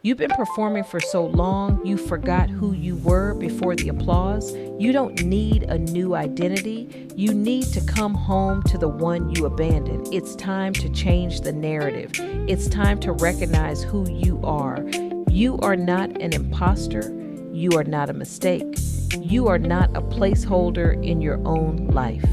You've been performing for so long, you forgot who you were before the applause. You don't need a new identity. You need to come home to the one you abandoned. It's time to change the narrative. It's time to recognize who you are. You are not an imposter. You are not a mistake. You are not a placeholder in your own life.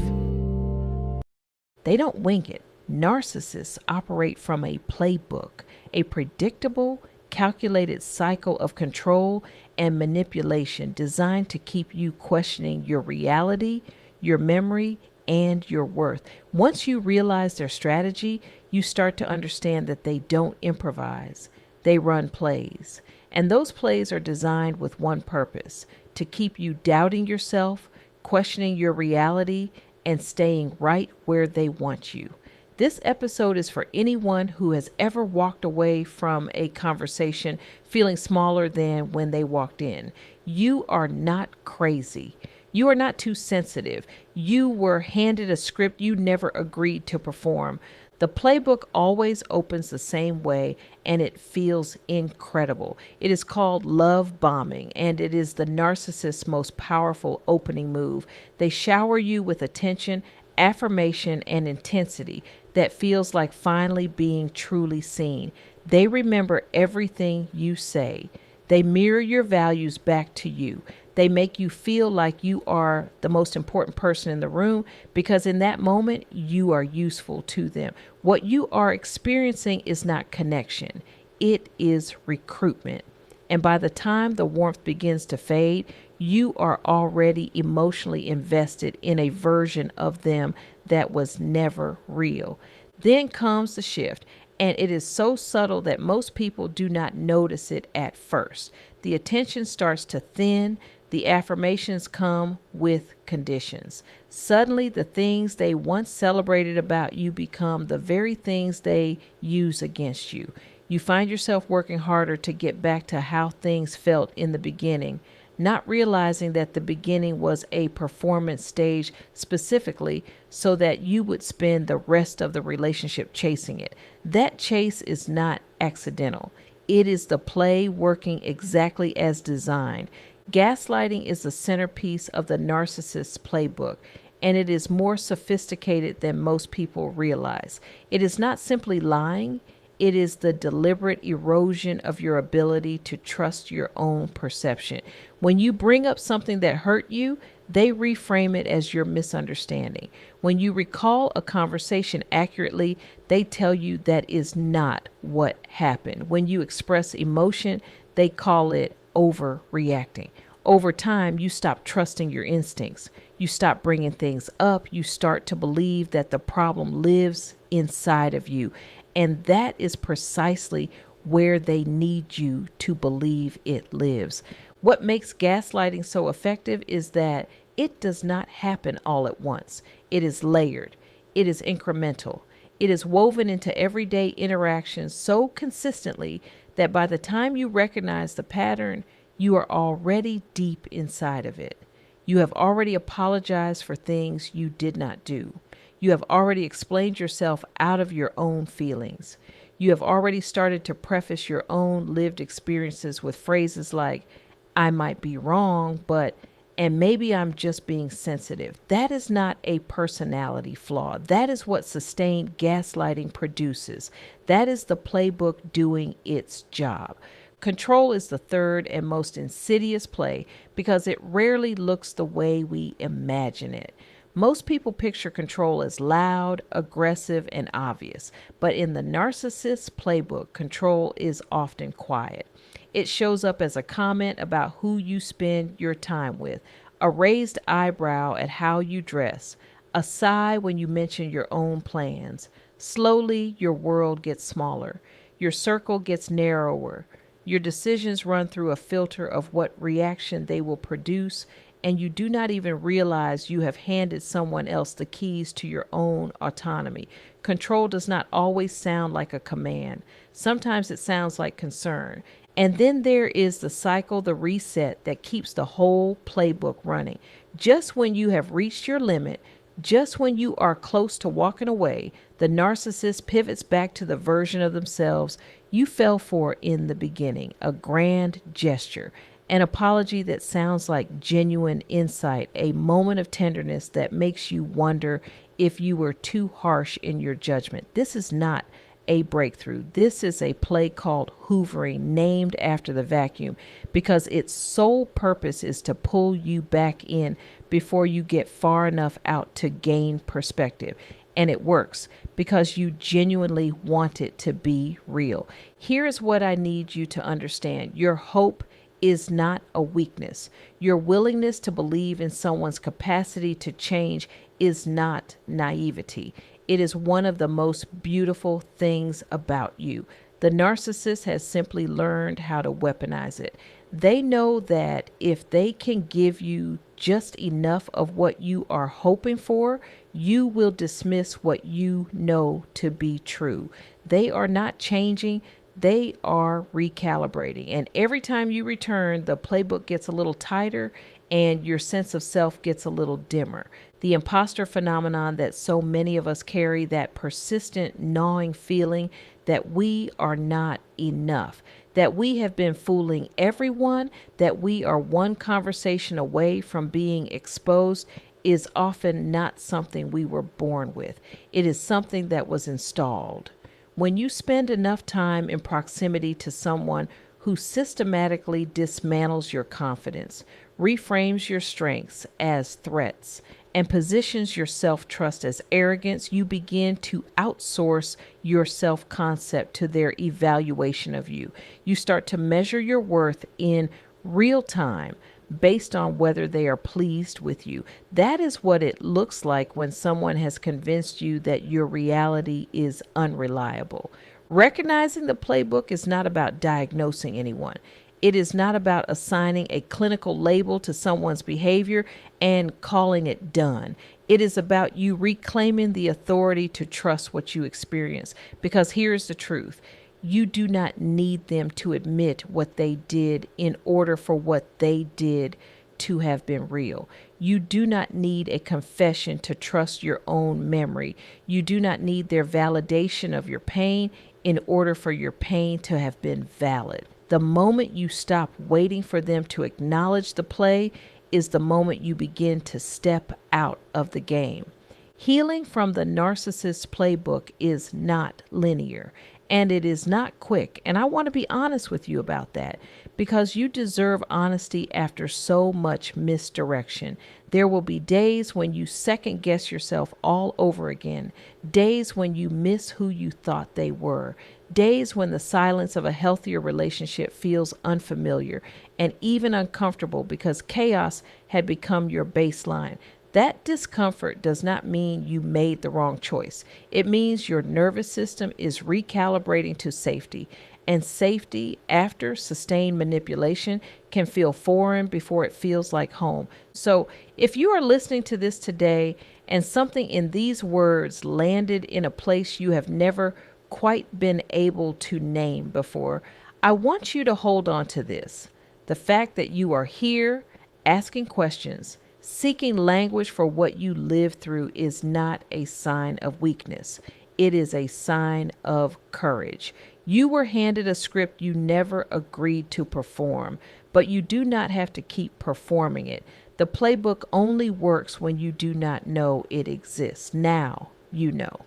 They don't wing it. Narcissists operate from a playbook, a predictable, calculated cycle of control and manipulation designed to keep you questioning your reality, your memory, and your worth. Once you realize their strategy, you start to understand that they don't improvise, they run plays. And those plays are designed with one purpose: to keep you doubting yourself, questioning your reality, and staying right where they want you. This episode is for anyone who has ever walked away from a conversation feeling smaller than when they walked in. You are not crazy. You are not too sensitive. You were handed a script you never agreed to perform. The playbook always opens the same way, and it feels incredible. It is called love bombing, and it is the narcissist's most powerful opening move. They shower you with attention, affirmation, and intensity that feels like finally being truly seen. They remember everything you say. They mirror your values back to you. They make you feel like you are the most important person in the room because in that moment, you are useful to them. What you are experiencing is not connection, it is recruitment. And by the time the warmth begins to fade, you are already emotionally invested in a version of them that was never real. Then comes the shift, and it is so subtle that most people do not notice it at first. The attention starts to thin, the affirmations come with conditions. Suddenly, the things they once celebrated about you become the very things they use against you. You find yourself working harder to get back to how things felt in the beginning, not realizing that the beginning was a performance stage specifically so that you would spend the rest of the relationship chasing it. That chase is not accidental. It is the play working exactly as designed. Gaslighting is the centerpiece of the narcissist's playbook, and it is more sophisticated than most people realize. It is not simply lying. It is the deliberate erosion of your ability to trust your own perception. When you bring up something that hurt you, they reframe it as your misunderstanding. When you recall a conversation accurately, they tell you that is not what happened. When you express emotion, they call it overreacting. Over time, you stop trusting your instincts. You stop bringing things up. You start to believe that the problem lives inside of you. And that is precisely where they need you to believe it lives. What makes gaslighting so effective is that it does not happen all at once. It is layered. It is incremental. It is woven into everyday interactions so consistently that by the time you recognize the pattern, you are already deep inside of it. You have already apologized for things you did not do. You have already explained yourself out of your own feelings. You have already started to preface your own lived experiences with phrases like, I might be wrong, but, and maybe I'm just being sensitive. That is not a personality flaw. That is what sustained gaslighting produces. That is the playbook doing its job. Control is the third and most insidious play because it rarely looks the way we imagine it. Most people picture control as loud, aggressive, and obvious, but in the narcissist's playbook, control is often quiet. It shows up as a comment about who you spend your time with, a raised eyebrow at how you dress, a sigh when you mention your own plans. Slowly, your world gets smaller, your circle gets narrower, your decisions run through a filter of what reaction they will produce, and you do not even realize you have handed someone else the keys to your own autonomy. Control does not always sound like a command. Sometimes it sounds like concern. And then there is the cycle, the reset that keeps the whole playbook running. Just when you have reached your limit, just when you are close to walking away, the narcissist pivots back to the version of themselves you fell for in the beginning, a grand gesture, an apology that sounds like genuine insight, a moment of tenderness that makes you wonder if you were too harsh in your judgment. This is not a breakthrough. This is a play called hoovering, named after the vacuum, because its sole purpose is to pull you back in before you get far enough out to gain perspective. And it works because you genuinely want it to be real. Here is what I need you to understand. Your hope is not a weakness. Your willingness to believe in someone's capacity to change is not naivety. It is one of the most beautiful things about you. The narcissist has simply learned how to weaponize it. They know that if they can give you just enough of what you are hoping for, you will dismiss what you know to be true. They are not changing. They are recalibrating. And every time you return, the playbook gets a little tighter and your sense of self gets a little dimmer. The imposter phenomenon that so many of us carry, that persistent gnawing feeling that we are not enough, that we have been fooling everyone, that we are one conversation away from being exposed, is often not something we were born with. It is something that was installed. When you spend enough time in proximity to someone who systematically dismantles your confidence, reframes your strengths as threats, and positions your self-trust as arrogance, you begin to outsource your self-concept to their evaluation of you. You start to measure your worth in real time based on whether they are pleased with you. That is what it looks like when someone has convinced you that your reality is unreliable. Recognizing the playbook is not about diagnosing anyone. It is not about assigning a clinical label to someone's behavior and calling it done. It is about you reclaiming the authority to trust what you experience. Because here's the truth. You do not need them to admit what they did in order for what they did to have been real. You do not need a confession to trust your own memory. You do not need their validation of your pain in order for your pain to have been valid. The moment you stop waiting for them to acknowledge the play is the moment you begin to step out of the game. Healing from the narcissist playbook is not linear, and it is not quick. And I want to be honest with you about that, because you deserve honesty after so much misdirection. There will be days when you second guess yourself all over again, days when you miss who you thought they were, days when the silence of a healthier relationship feels unfamiliar and even uncomfortable because chaos had become your baseline. That discomfort does not mean you made the wrong choice. It means your nervous system is recalibrating to safety. And safety after sustained manipulation can feel foreign before it feels like home. So if you are listening to this today and something in these words landed in a place you have never quite been able to name before, I want you to hold on to this. The fact that you are here asking questions, seeking language for what you lived through is not a sign of weakness. It is a sign of courage. You were handed a script you never agreed to perform, but you do not have to keep performing it. The playbook only works when you do not know it exists. Now you know.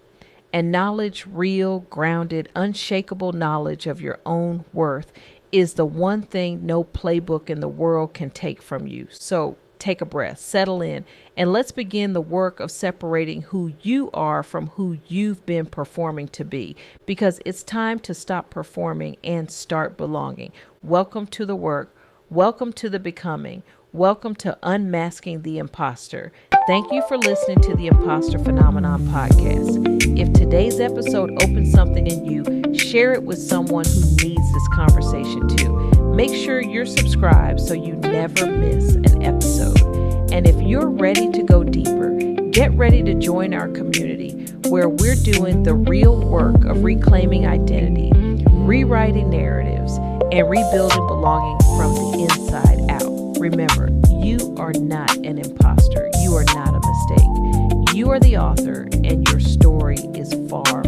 And knowledge, real, grounded, unshakable knowledge of your own worth is the one thing no playbook in the world can take from you. So take a breath, settle in, and let's begin the work of separating who you are from who you've been performing to be, because it's time to stop performing and start belonging. Welcome to the work. Welcome to the becoming. Welcome to Unmasking the Imposter. Thank you for listening to the Imposter Phenomenon podcast. If today's episode opened something in you, share it with someone who needs this conversation too. Make sure you're subscribed so you never miss an episode. And if you're ready to go deeper, get ready to join our community where we're doing the real work of reclaiming identity, rewriting narratives, and rebuilding belonging from the inside out. Remember, you are not an imposter. You are not a mistake. You are the author, and your story is far